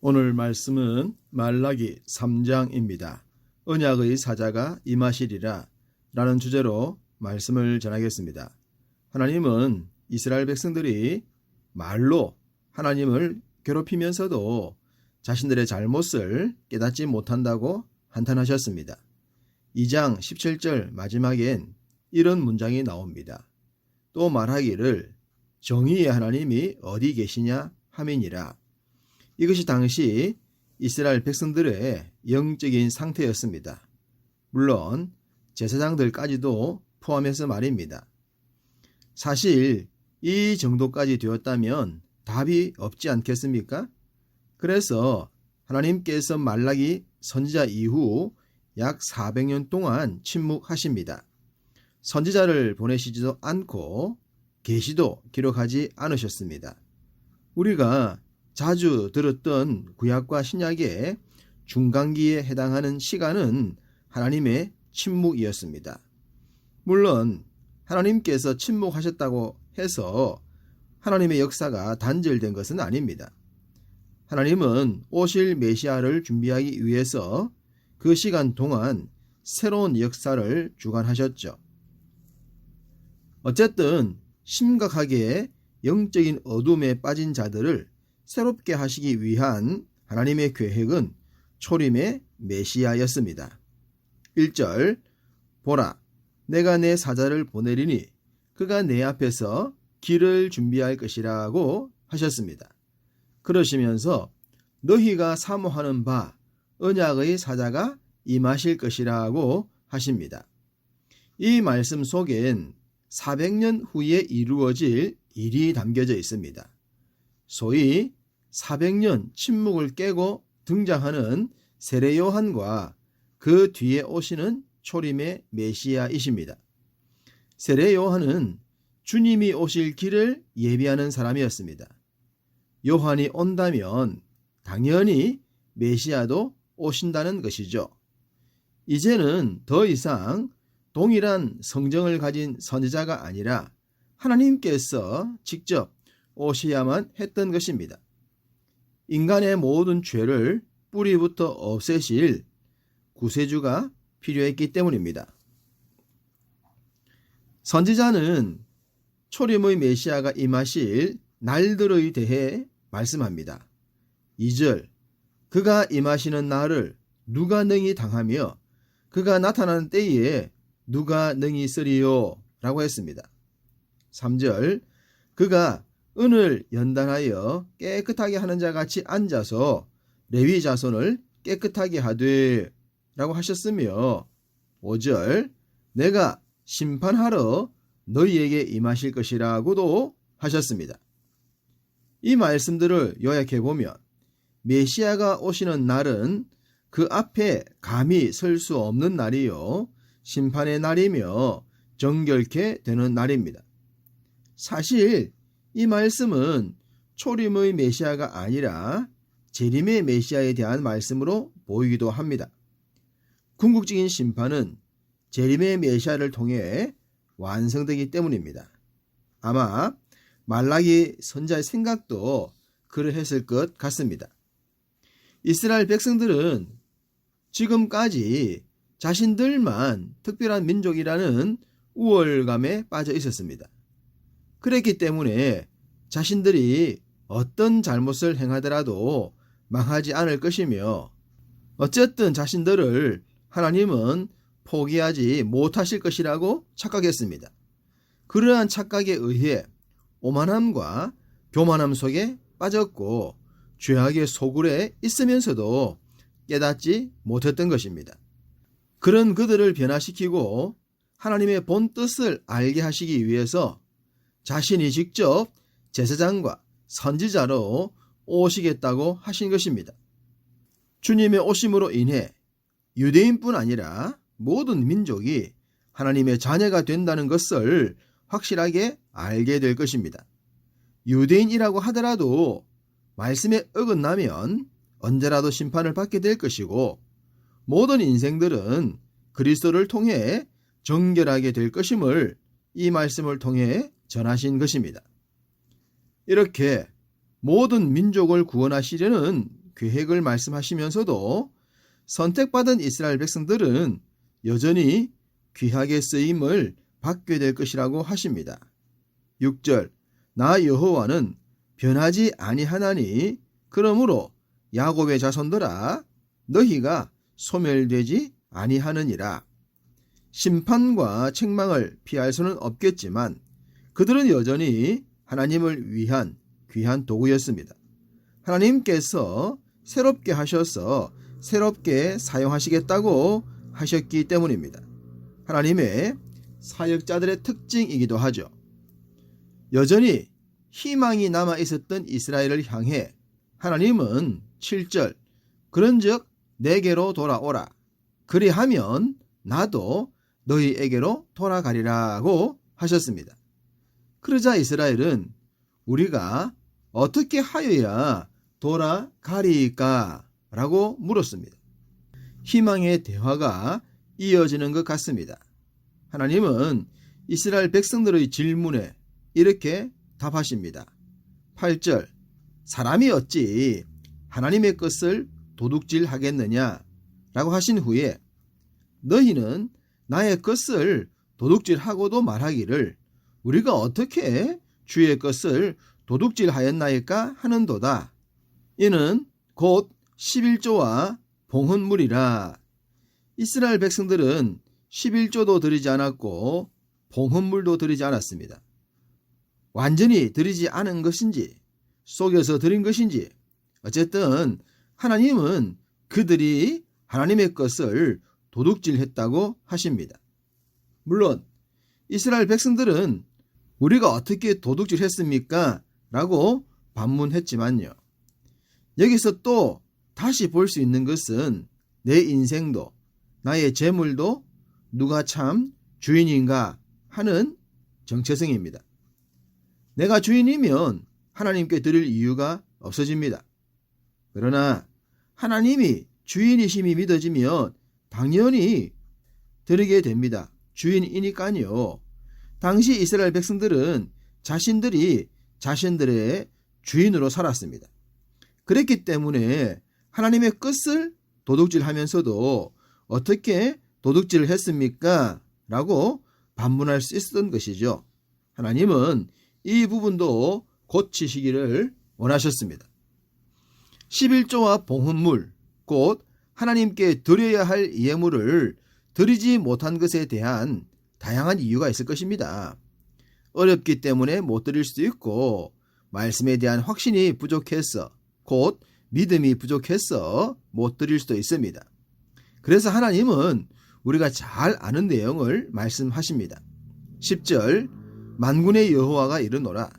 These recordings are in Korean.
오늘 말씀은 말라기 3장입니다. 언약의 사자가 임하시리라 라는 주제로 말씀을 전하겠습니다. 하나님은 이스라엘 백성들이 말로 하나님을 괴롭히면서도 자신들의 잘못을 깨닫지 못한다고 한탄하셨습니다. 2장 17절 마지막엔 이런 문장이 나옵니다. 또 말하기를 정의의 하나님이 어디 계시냐 함이니라. 이것이 당시 이스라엘 백성들의 영적인 상태였습니다. 물론 제사장들까지도 포함해서 말입니다. 사실 이 정도까지 되었다면 답이 없지 않겠습니까? 그래서 하나님께서 말라기 선지자 이후 약 400년 동안 침묵하십니다. 선지자를 보내시지도 않고 계시도 기록하지 않으셨습니다. 우리가 자주 들었던 구약과 신약의 중간기에 해당하는 시간은 하나님의 침묵이었습니다. 물론 하나님께서 침묵하셨다고 해서 하나님의 역사가 단절된 것은 아닙니다. 하나님은 오실 메시아를 준비하기 위해서 그 시간 동안 새로운 역사를 주관하셨죠. 어쨌든 심각하게 영적인 어둠에 빠진 자들을 새롭게 하시기 위한 하나님의 계획은 초림의 메시아였습니다. 1절 보라 내가 내 사자를 보내리니 그가 내 앞에서 길을 준비할 것이라고 하셨습니다. 그러시면서 너희가 사모하는 바 언약의 사자가 임하실 것이라고 하십니다. 이 말씀 속엔 400년 후에 이루어질 일이 담겨져 있습니다. 소위 400년 침묵을 깨고 등장하는 세례 요한과 그 뒤에 오시는 초림의 메시아이십니다. 세례 요한은 주님이 오실 길을 예비하는 사람이었습니다. 요한이 온다면 당연히 메시아도 오신다는 것이죠. 이제는 더 이상 동일한 성정을 가진 선지자가 아니라 하나님께서 직접 오셔야만 했던 것입니다. 인간의 모든 죄를 뿌리부터 없애실 구세주가 필요했기 때문입니다. 선지자는 초림의 메시아가 임하실 날들에 대해 말씀합니다. 2절 그가 임하시는 날을 누가 능히 당하며 그가 나타나는 때에 누가 능히 쓰리요 라고 했습니다. 3절 그가 은을 연단하여 깨끗하게 하는 자 같이 앉아서 레위 자손을 깨끗하게 하되 라고 하셨으며 5절 내가 심판하러 너희에게 임하실 것이라고도 하셨습니다. 이 말씀들을 요약해보면 메시아가 오시는 날은 그 앞에 감히 설 수 없는 날이요 심판의 날이며 정결케 되는 날입니다. 사실 이 말씀은 초림의 메시아가 아니라 재림의 메시아에 대한 말씀으로 보이기도 합니다. 궁극적인 심판은 재림의 메시아를 통해 완성되기 때문입니다. 아마 말라기 선지자의 생각도 그러했을 것 같습니다. 이스라엘 백성들은 지금까지 자신들만 특별한 민족이라는 우월감에 빠져 있었습니다. 그랬기 때문에 자신들이 어떤 잘못을 행하더라도 망하지 않을 것이며 어쨌든 자신들을 하나님은 포기하지 못하실 것이라고 착각했습니다. 그러한 착각에 의해 오만함과 교만함 속에 빠졌고 죄악의 소굴에 있으면서도 깨닫지 못했던 것입니다. 그런 그들을 변화시키고 하나님의 본 뜻을 알게 하시기 위해서 자신이 직접 제사장과 선지자로 오시겠다고 하신 것입니다. 주님의 오심으로 인해 유대인뿐 아니라 모든 민족이 하나님의 자녀가 된다는 것을 확실하게 알게 될 것입니다. 유대인이라고 하더라도 말씀에 어긋나면 언제라도 심판을 받게 될 것이고 모든 인생들은 그리스도를 통해 정결하게 될 것임을 이 말씀을 통해 전하신 것입니다. 이렇게 모든 민족을 구원하시려는 계획을 말씀하시면서도 선택받은 이스라엘 백성들은 여전히 귀하게 쓰임을 받게 될 것이라고 하십니다. 6절 나 여호와는 변하지 아니하나니 그러므로 야곱의 자손들아 너희가 소멸되지 아니하느니라. 심판과 책망을 피할 수는 없겠지만 그들은 여전히 하나님을 위한 귀한 도구였습니다. 하나님께서 새롭게 하셔서 새롭게 사용하시겠다고 하셨기 때문입니다. 하나님의 사역자들의 특징이기도 하죠. 여전히 희망이 남아 있었던 이스라엘을 향해 하나님은 7절 그런즉 내게로 돌아오라 그리하면 나도 너희에게로 돌아가리라고 하셨습니다. 그러자 이스라엘은 우리가 어떻게 하여야 돌아가리까? 라고 물었습니다. 희망의 대화가 이어지는 것 같습니다. 하나님은 이스라엘 백성들의 질문에 이렇게 답하십니다. 8절 사람이 어찌 하나님의 것을 도둑질하겠느냐? 라고 하신 후에 너희는 나의 것을 도둑질하고도 말하기를 우리가 어떻게 주의 것을 도둑질하였나이까 하는도다. 이는 곧 11조와 봉헌물이라. 이스라엘 백성들은 11조도 드리지 않았고 봉헌물도 드리지 않았습니다. 완전히 드리지 않은 것인지 속여서 드린 것인지 어쨌든 하나님은 그들이 하나님의 것을 도둑질했다고 하십니다. 물론 이스라엘 백성들은 우리가 어떻게 도둑질했습니까? 라고 반문했지만요. 여기서 또 다시 볼 수 있는 것은 내 인생도 나의 재물도 누가 참 주인인가 하는 정체성입니다. 내가 주인이면 하나님께 드릴 이유가 없어집니다. 그러나 하나님이 주인이심이 믿어지면 당연히 드리게 됩니다. 주인이니까요. 당시 이스라엘 백성들은 자신들이 자신들의 주인으로 살았습니다. 그랬기 때문에 하나님의 것을 도둑질하면서도 어떻게 도둑질을 했습니까? 라고 반문할 수 있었던 것이죠. 하나님은 이 부분도 고치시기를 원하셨습니다. 11조와 봉헌물, 곧 하나님께 드려야 할 예물을 드리지 못한 것에 대한 다양한 이유가 있을 것입니다. 어렵기 때문에 못 드릴 수도 있고 말씀에 대한 확신이 부족해서 곧 믿음이 부족해서 못 드릴 수도 있습니다. 그래서 하나님은 우리가 잘 아는 내용을 말씀하십니다. 10절 만군의 여호와가 이르노라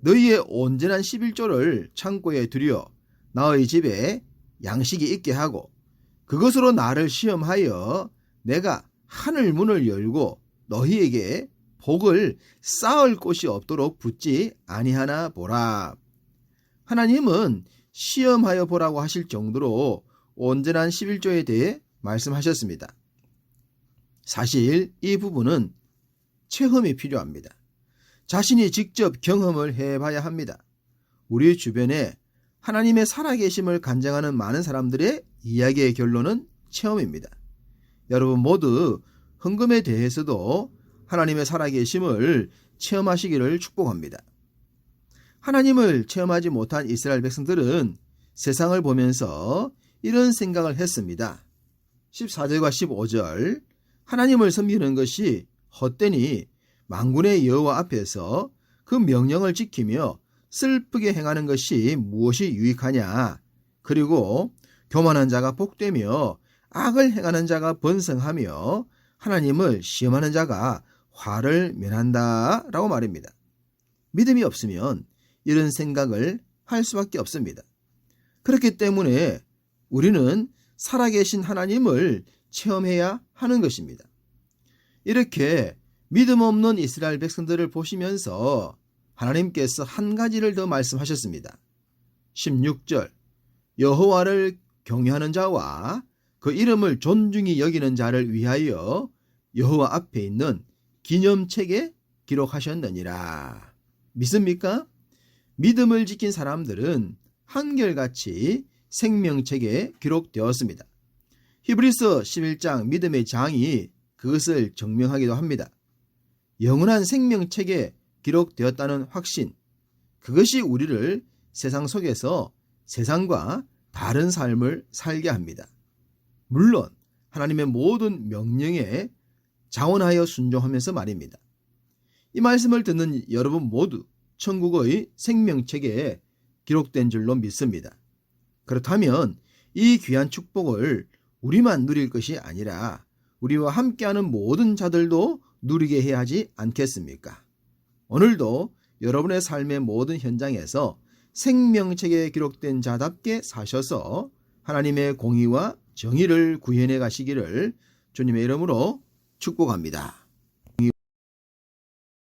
너희의 온전한 11조를 창고에 두려 나의 집에 양식이 있게 하고 그것으로 나를 시험하여 내가 하늘 문을 열고 너희에게 복을 쌓을 곳이 없도록 붙지 아니하나 보라. 하나님은 시험하여 보라고 하실 정도로 온전한 11조에 대해 말씀하셨습니다. 사실 이 부분은 체험이 필요합니다. 자신이 직접 경험을 해봐야 합니다. 우리 주변에 하나님의 살아계심을 간증하는 많은 사람들의 이야기의 결론은 체험입니다. 여러분 모두 헌금에 대해서도 하나님의 살아계심을 체험하시기를 축복합니다. 하나님을 체험하지 못한 이스라엘 백성들은 세상을 보면서 이런 생각을 했습니다. 14절과 15절 하나님을 섬기는 것이 헛되니 만군의 여호와 앞에서 그 명령을 지키며 슬프게 행하는 것이 무엇이 유익하냐. 그리고 교만한 자가 복되며 악을 행하는 자가 번성하며 하나님을 시험하는 자가 화를 면한다 라고 말입니다. 믿음이 없으면 이런 생각을 할 수밖에 없습니다. 그렇기 때문에 우리는 살아계신 하나님을 체험해야 하는 것입니다. 이렇게 믿음 없는 이스라엘 백성들을 보시면서 하나님께서 한 가지를 더 말씀하셨습니다. 16절 여호와를 경외하는 자와 그 이름을 존중히 여기는 자를 위하여 여호와 앞에 있는 기념책에 기록하셨느니라. 믿습니까? 믿음을 지킨 사람들은 한결같이 생명책에 기록되었습니다. 히브리서 11장 믿음의 장이 그것을 증명하기도 합니다. 영원한 생명책에 기록되었다는 확신, 그것이 우리를 세상 속에서 세상과 다른 삶을 살게 합니다. 물론 하나님의 모든 명령에 자원하여 순종하면서 말입니다. 이 말씀을 듣는 여러분 모두 천국의 생명책에 기록된 줄로 믿습니다. 그렇다면 이 귀한 축복을 우리만 누릴 것이 아니라 우리와 함께하는 모든 자들도 누리게 해야 하지 않겠습니까? 오늘도 여러분의 삶의 모든 현장에서 생명책에 기록된 자답게 사셔서 하나님의 공의와 정의를 구현해 가시기를 주님의 이름으로 축복합니다.